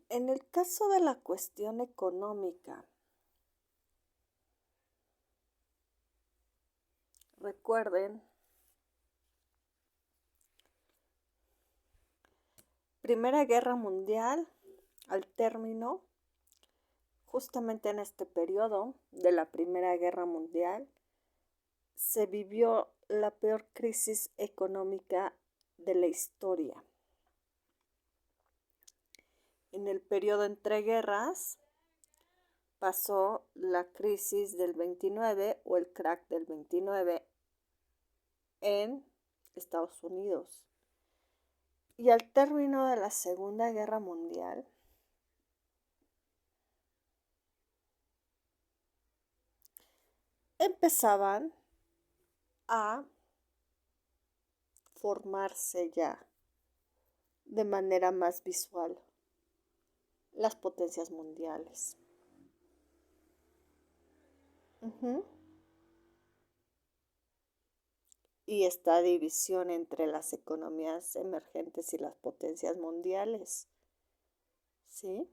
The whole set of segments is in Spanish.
En el caso de la cuestión económica, recuerden, Primera Guerra Mundial, al término, justamente en este periodo de la Primera Guerra Mundial, se vivió la peor crisis económica de la historia. En el periodo entre guerras pasó la crisis del 29 o el crack del 29 en Estados Unidos. Y al término de la Segunda Guerra Mundial, empezaban a formarse ya de manera más visual las potencias mundiales. Y esta división entre las economías emergentes y las potencias mundiales, ¿sí?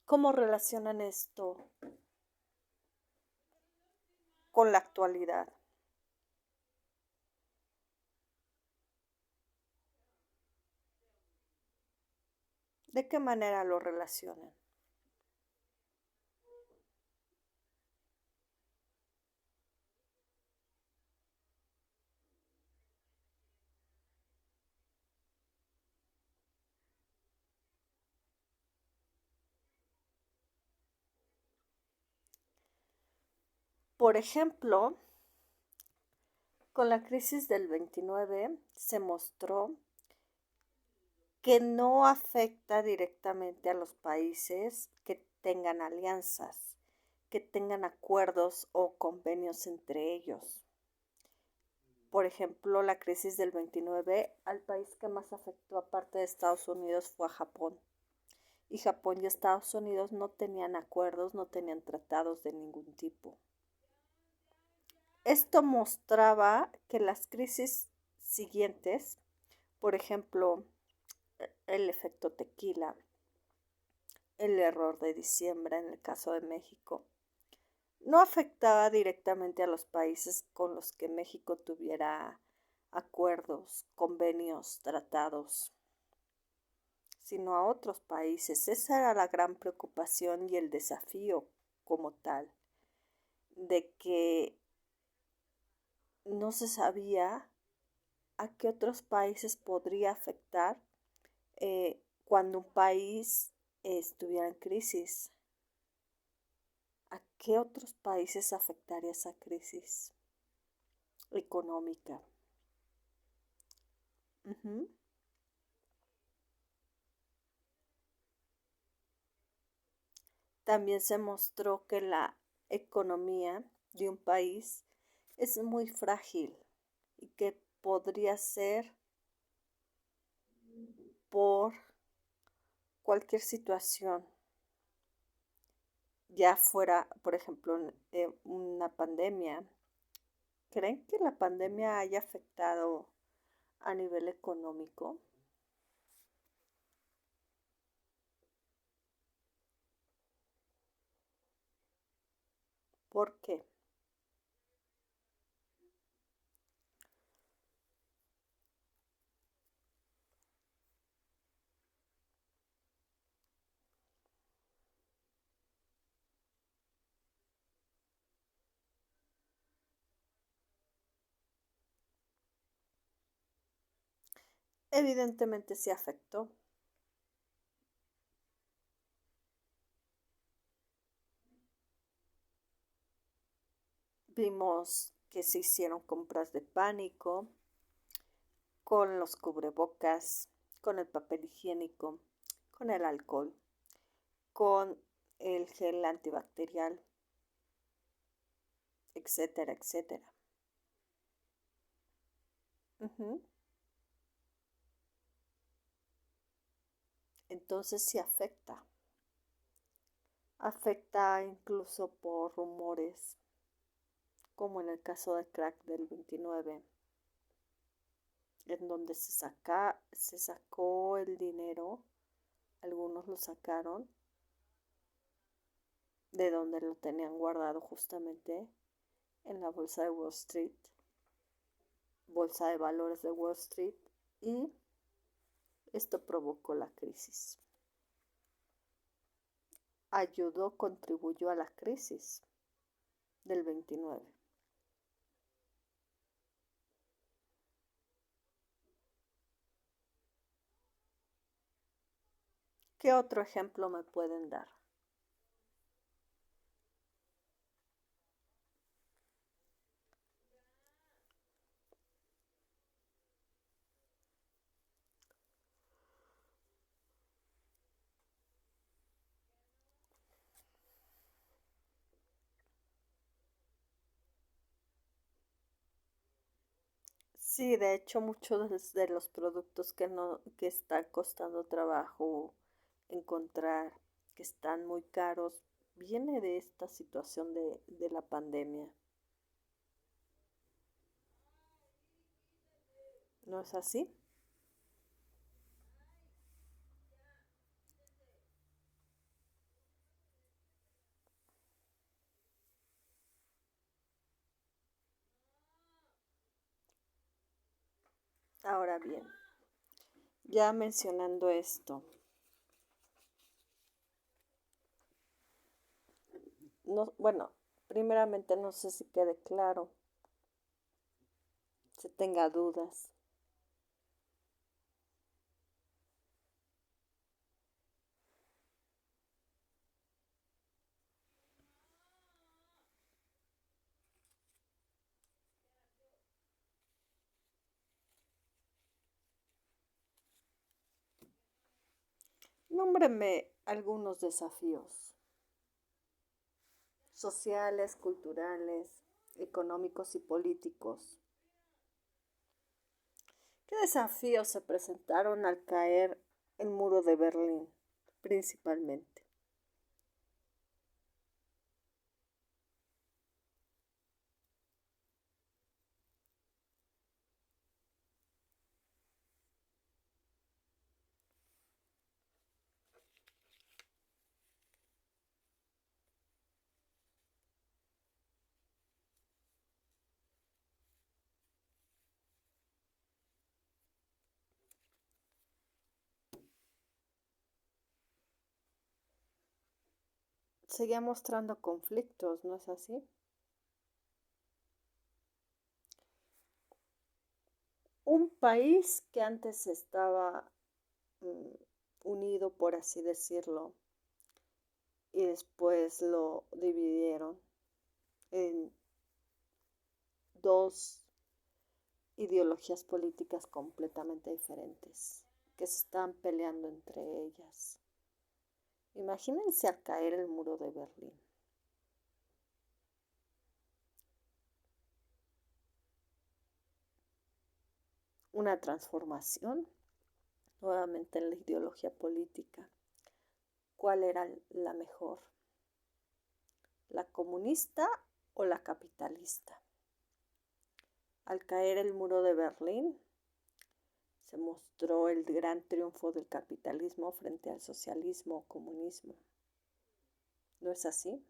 ¿Cómo relacionan esto con la actualidad? ¿De qué manera lo relacionan? Por ejemplo, con la crisis del 29 se mostró que no afecta directamente a los países que tengan alianzas, que tengan acuerdos o convenios entre ellos. Por ejemplo, la crisis del 29, al país que más afectó aparte de Estados Unidos fue a Japón. Y Japón y Estados Unidos no tenían acuerdos, no tenían tratados de ningún tipo. Esto mostraba que las crisis siguientes, por ejemplo, el efecto tequila, el error de diciembre en el caso de México, no afectaba directamente a los países con los que México tuviera acuerdos, convenios, tratados, sino a otros países. Esa era la gran preocupación y el desafío como tal, de que no se sabía a qué otros países podría afectar cuando un país estuviera en crisis. ¿A qué otros países afectaría esa crisis económica? Uh-huh. También se mostró que la economía de un país es muy frágil y que podría ser por cualquier situación, ya fuera, por ejemplo, una pandemia. ¿Creen que la pandemia haya afectado a nivel económico? ¿Por qué? Evidentemente sí afectó. Vimos que se hicieron compras de pánico con los cubrebocas, con el papel higiénico, con el alcohol, con el gel antibacterial, etcétera, etcétera. Uh-huh. Entonces sí afecta. Afecta incluso por rumores, como en el caso de crack del 29, en donde se sacó el dinero, algunos lo sacaron de donde lo tenían guardado justamente en la bolsa de Wall Street, bolsa de valores de Wall Street, y esto provocó la crisis. Contribuyó a la crisis del 29. ¿Qué otro ejemplo me pueden dar? Sí, de hecho muchos de los productos que están costando trabajo encontrar, que están muy caros, viene de esta situación de la pandemia. ¿No es así? Ahora bien, ya mencionando esto, no, bueno, primeramente no sé si quede claro, si tenga dudas. Nómbreme algunos desafíos sociales, culturales, económicos y políticos. ¿Qué desafíos se presentaron al caer el muro de Berlín, principalmente? Seguía mostrando conflictos, ¿no es así? Un país que antes estaba mm, unido, por así decirlo, y después lo dividieron en dos ideologías políticas completamente diferentes que se están peleando entre ellas. Imagínense al caer el muro de Berlín. Una transformación nuevamente en la ideología política. ¿Cuál era la mejor? ¿La comunista o la capitalista? Al caer el muro de Berlín, se mostró el gran triunfo del capitalismo frente al socialismo o comunismo. ¿No es así?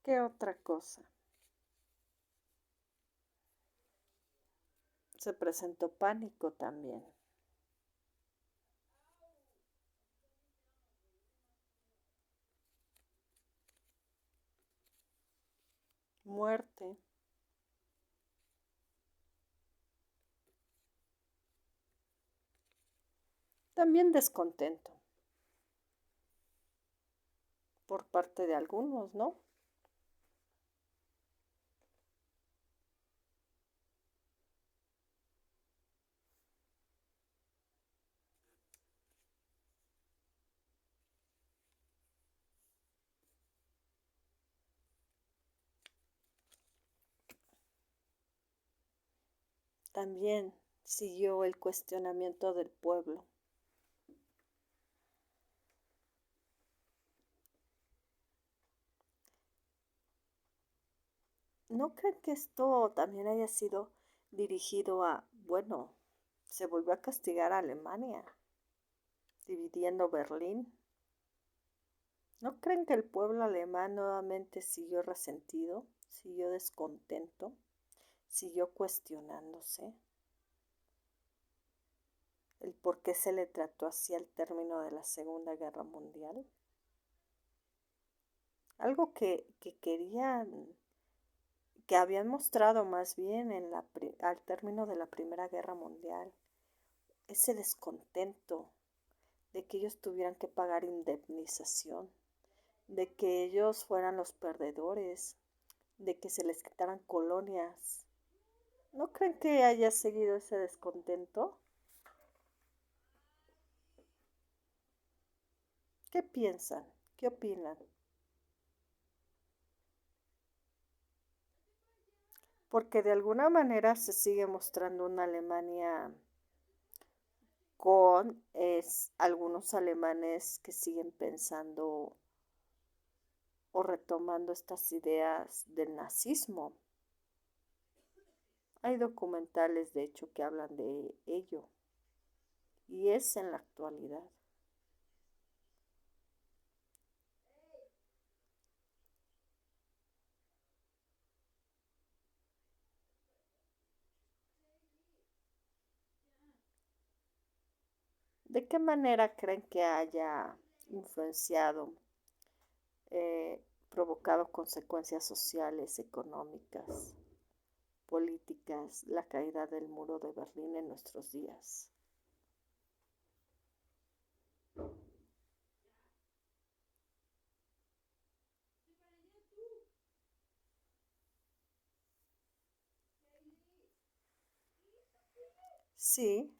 ¿Qué otra cosa? Se presentó pánico también. Muerte. También descontento por parte de algunos, ¿no? también siguió el cuestionamiento del pueblo. ¿No creen que esto también haya sido dirigido a, bueno, se volvió a castigar a Alemania, dividiendo Berlín? ¿No creen que el pueblo alemán nuevamente siguió resentido, siguió descontento, siguió cuestionándose el por qué se le trató así al término de la Segunda Guerra Mundial? Algo que querían, que habían mostrado más bien al término de la Primera Guerra Mundial, ese descontento de que ellos tuvieran que pagar indemnización, de que ellos fueran los perdedores, de que se les quitaran colonias. ¿No creen que haya seguido ese descontento? ¿Qué piensan? ¿Qué opinan? Porque de alguna manera se sigue mostrando una Alemania con algunos alemanes que siguen pensando o retomando estas ideas del nazismo. Hay documentales, de hecho, que hablan de ello, y es en la actualidad. ¿De qué manera creen que haya influenciado, provocado consecuencias sociales, económicas, políticas, la caída del muro de Berlín en nuestros días? Sí,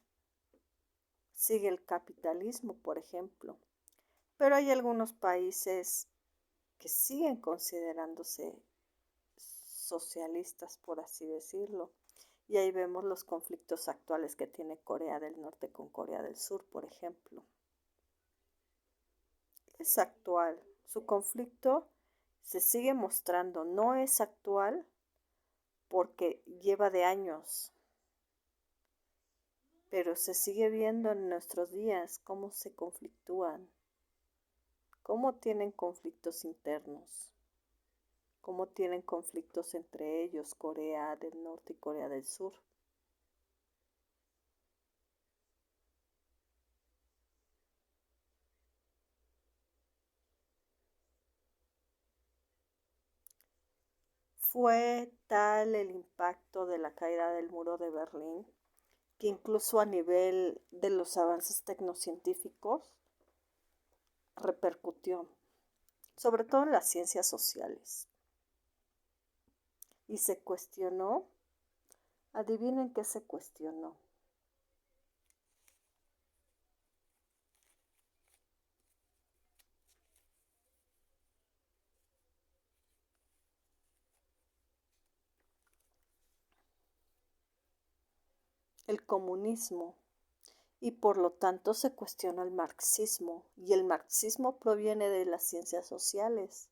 sigue el capitalismo, por ejemplo, pero hay algunos países que siguen considerándose socialistas, por así decirlo. Y ahí vemos los conflictos actuales que tiene Corea del Norte con Corea del Sur, por ejemplo. Es actual. Su conflicto se sigue mostrando. No es actual porque lleva de años, pero se sigue viendo en nuestros días cómo se conflictúan, cómo tienen conflictos internos, cómo tienen conflictos entre ellos, Corea del Norte y Corea del Sur. Fue tal el impacto de la caída del muro de Berlín que incluso a nivel de los avances tecnocientíficos repercutió, sobre todo en las ciencias sociales. Y se cuestionó, adivinen qué se cuestionó. El comunismo, y por lo tanto se cuestiona el marxismo, y el marxismo proviene de las ciencias sociales.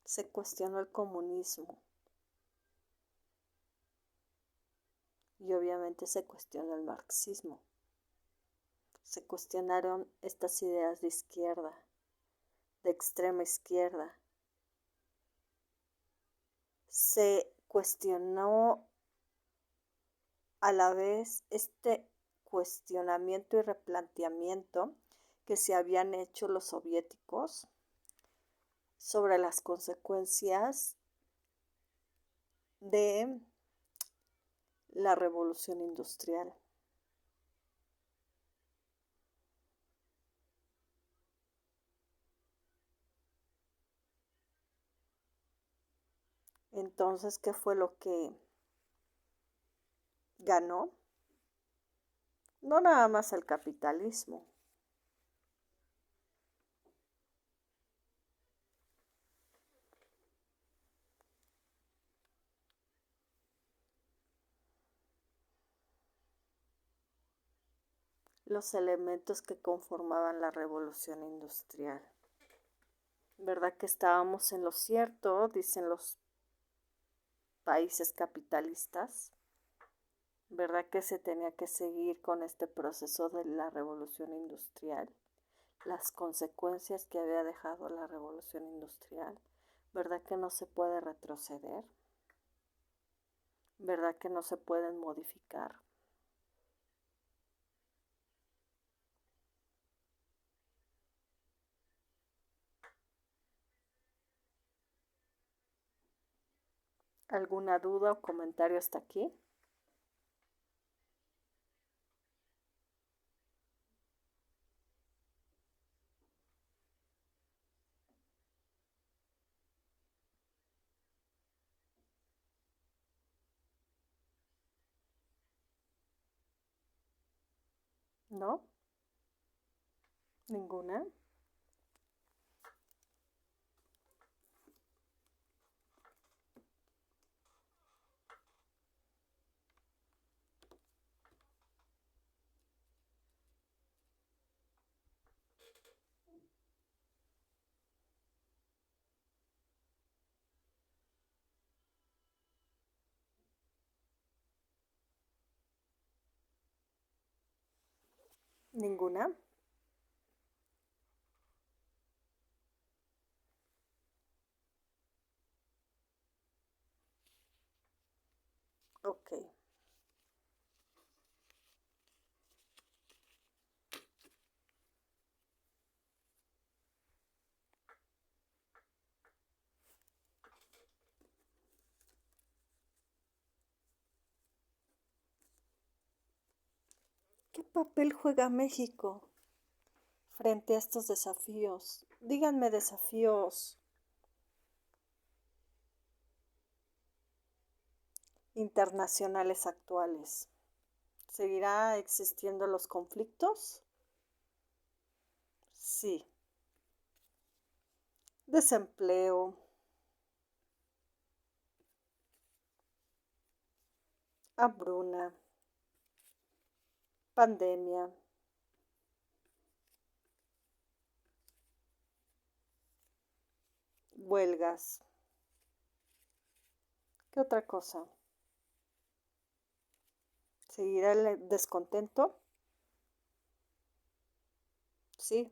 Se cuestionó el comunismo y obviamente se cuestionó el marxismo. Se cuestionaron estas ideas de izquierda, de extrema izquierda. Se cuestionó a la vez este cuestionamiento y replanteamiento que se habían hecho los soviéticos sobre las consecuencias de la revolución industrial. Entonces, ¿qué fue lo que ganó? No nada más el capitalismo, los elementos que conformaban la revolución industrial. ¿Verdad que estábamos en lo cierto? Dicen los países capitalistas. ¿Verdad que se tenía que seguir con este proceso de la revolución industrial? Las consecuencias que había dejado la revolución industrial. ¿Verdad que no se puede retroceder? ¿Verdad que no se pueden modificar? ¿Alguna duda o comentario hasta aquí? ¿No? ¿Ninguna? ¿Ninguna? Ok. ¿Qué papel juega México frente a estos desafíos? Díganme desafíos internacionales actuales. ¿Seguirá existiendo los conflictos? Sí. Desempleo, hambruna, pandemia, huelgas. ¿Qué otra cosa? ¿Seguirá el descontento? Sí.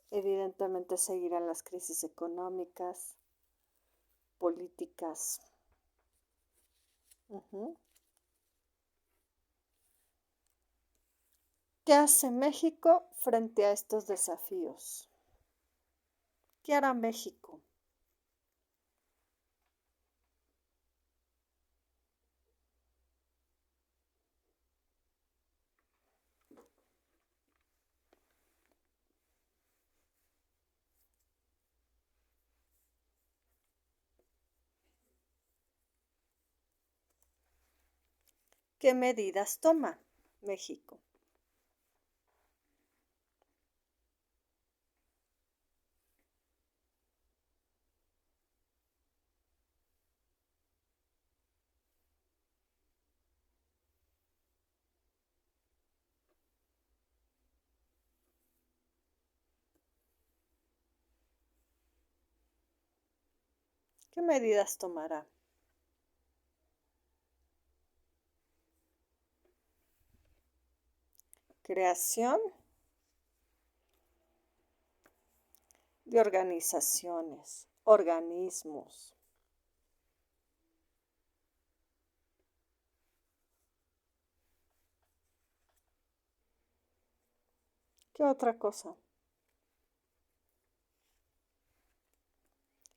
Evidentemente seguirán las crisis económicas, políticas. ¿Qué hace México frente a estos desafíos? ¿Qué hará México? ¿Qué medidas toma México? ¿Qué medidas tomará? Creación de organizaciones, organismos. ¿Qué otra cosa?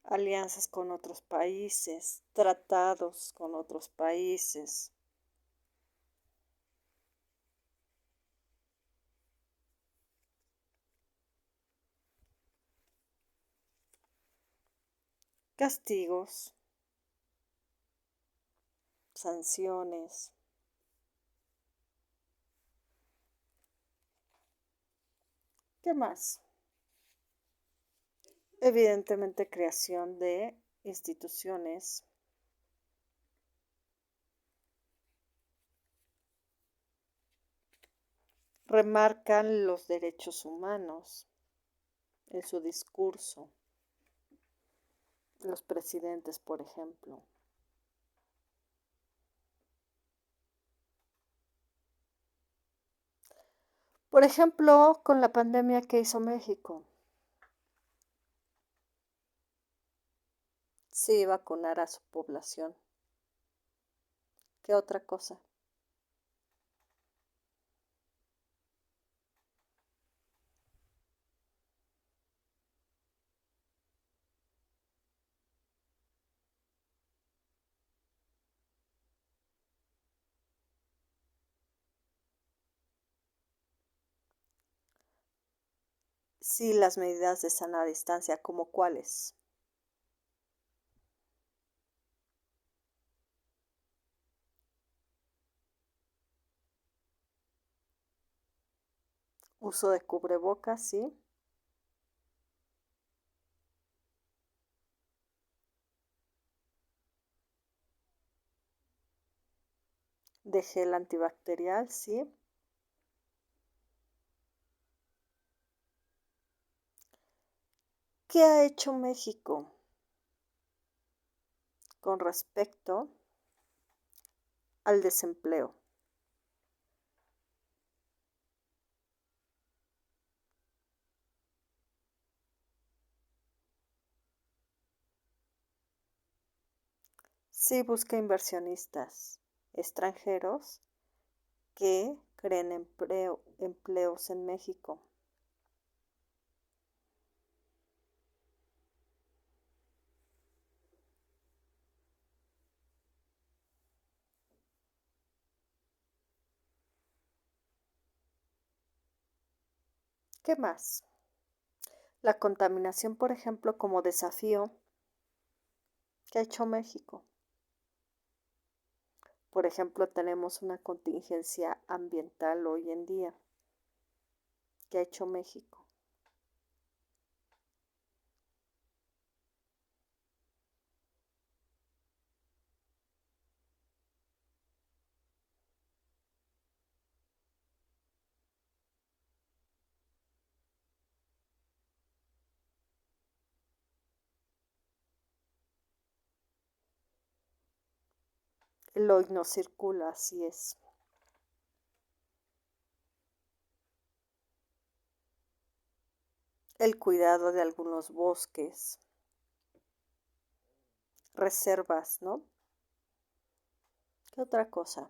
Alianzas con otros países, tratados con otros países. Castigos, sanciones. ¿Qué más? Evidentemente, creación de instituciones remarcan los derechos humanos en su discurso. Los presidentes, por ejemplo. Por ejemplo, con la pandemia que hizo México. Sí, vacunar a su población. ¿Qué otra cosa? Sí, las medidas de sana distancia, ¿como cuáles? Uso de cubrebocas, sí. De gel antibacterial, sí. ¿Qué ha hecho México con respecto al desempleo? Sí, busca inversionistas extranjeros que creen empleos en México. ¿Qué más? La contaminación, por ejemplo, como desafío que ha hecho México. Por ejemplo, tenemos una contingencia ambiental hoy en día que ha hecho México. El hoy no circula, así es. El cuidado de algunos bosques, reservas, ¿no? ¿Qué otra cosa?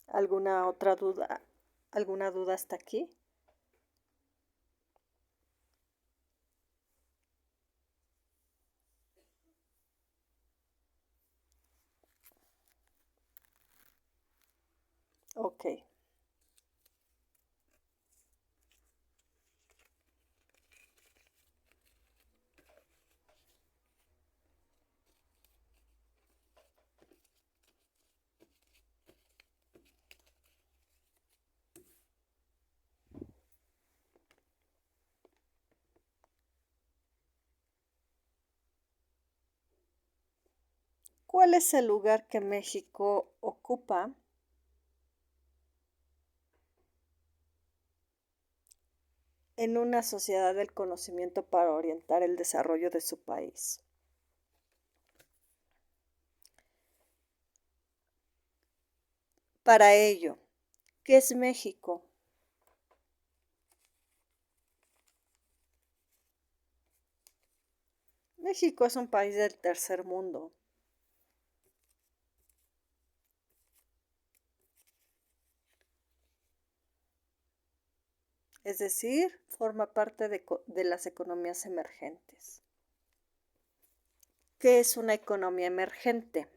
¿Alguna otra duda? ¿Alguna duda hasta aquí? Ok. ¿Cuál es el lugar que México ocupa en una sociedad del conocimiento para orientar el desarrollo de su país? Para ello, ¿qué es México? México es un país del tercer mundo, es decir, forma parte de las economías emergentes. ¿Qué es una economía emergente?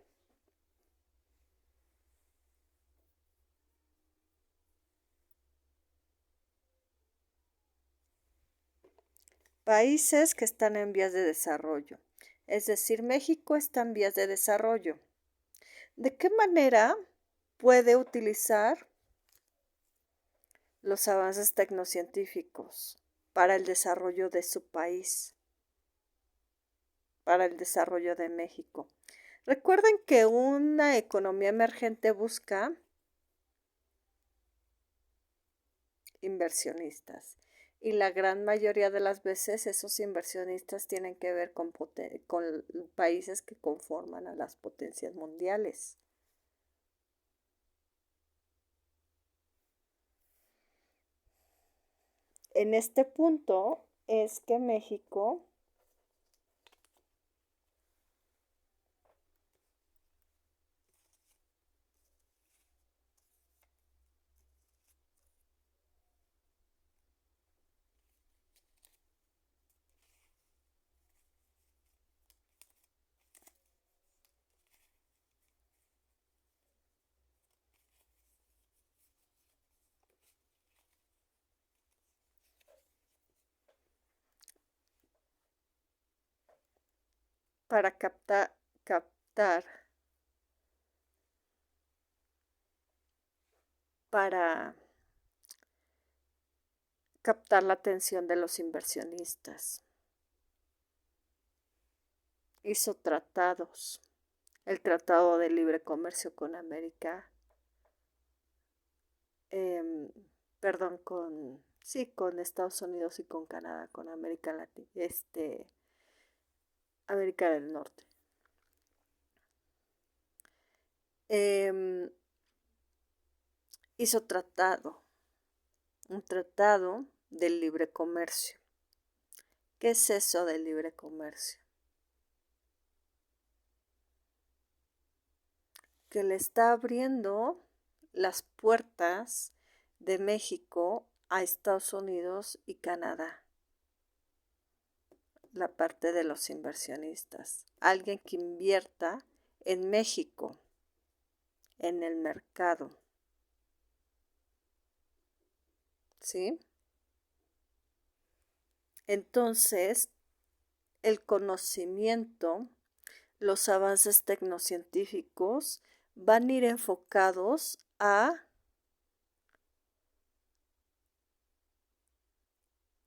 países que están en vías de desarrollo. Es decir, México está en vías de desarrollo. ¿De qué manera puede utilizar los avances tecnocientíficos para el desarrollo de su país, para el desarrollo de México? Recuerden que una economía emergente busca inversionistas y la gran mayoría de las veces esos inversionistas tienen que ver con países que conforman a las potencias mundiales. En este punto es que México para captar, para captar la atención de los inversionistas. Hizo tratados, el Tratado de Libre Comercio con América, perdón, con Estados Unidos y con Canadá, con América Latina, América del Norte. Hizo un tratado del libre comercio. ¿Qué es eso del libre comercio? Que le está abriendo las puertas de México a Estados Unidos y Canadá. La parte de los inversionistas. Alguien que invierta en México, en el mercado. ¿Sí? Entonces, el conocimiento, los avances tecnocientíficos van a ir enfocados a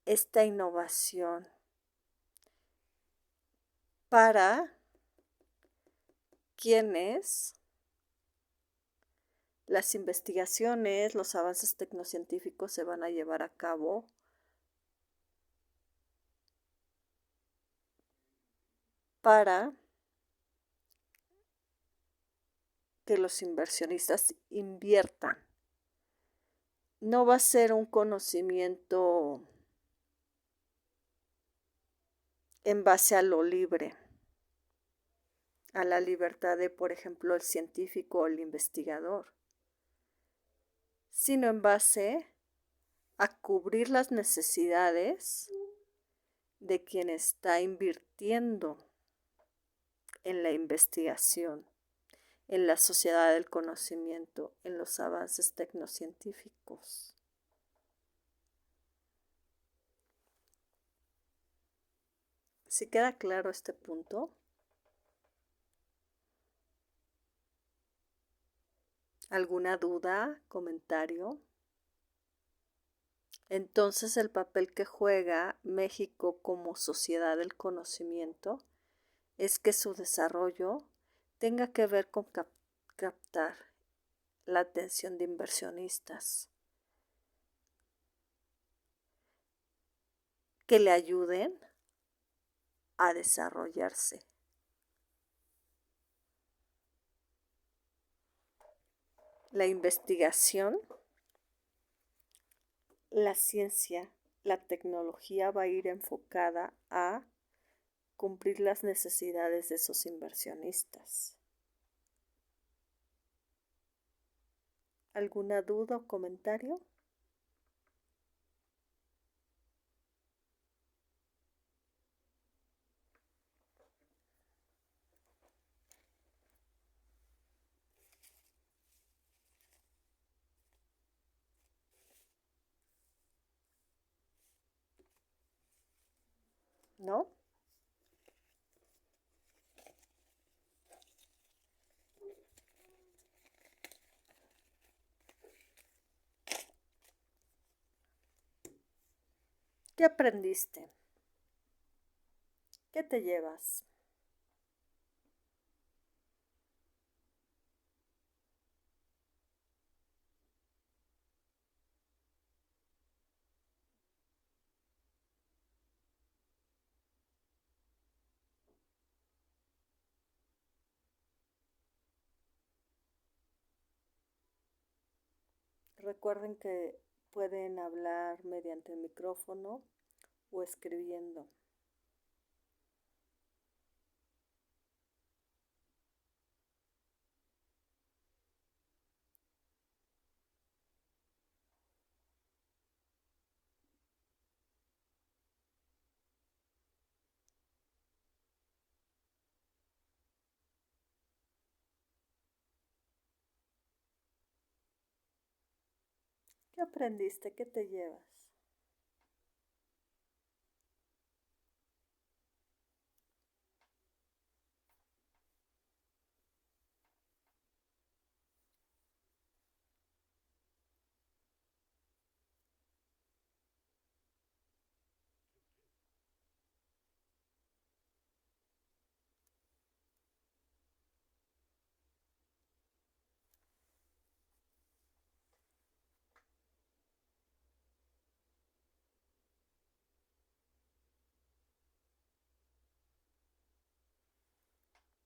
esta innovación para quienes las investigaciones, los avances tecnocientíficos se van a llevar a cabo para que los inversionistas inviertan. No va a ser un conocimiento en base a lo libre, a la libertad de, por ejemplo, el científico o el investigador, sino en base a cubrir las necesidades de quien está invirtiendo en la investigación, en la sociedad del conocimiento, en los avances tecnocientíficos. ¿Sí queda claro este punto? ¿Alguna duda, comentario? Entonces el papel que juega México como sociedad del conocimiento es que su desarrollo tenga que ver con captar la atención de inversionistas que le ayuden a desarrollarse. La investigación, la ciencia, la tecnología va a ir enfocada a cumplir las necesidades de esos inversionistas. ¿Alguna duda o comentario? ¿no? ¿Qué aprendiste? ¿Qué te llevas? Recuerden que pueden hablar mediante el micrófono o escribiendo. ¿Qué aprendiste? ¿Qué te llevas?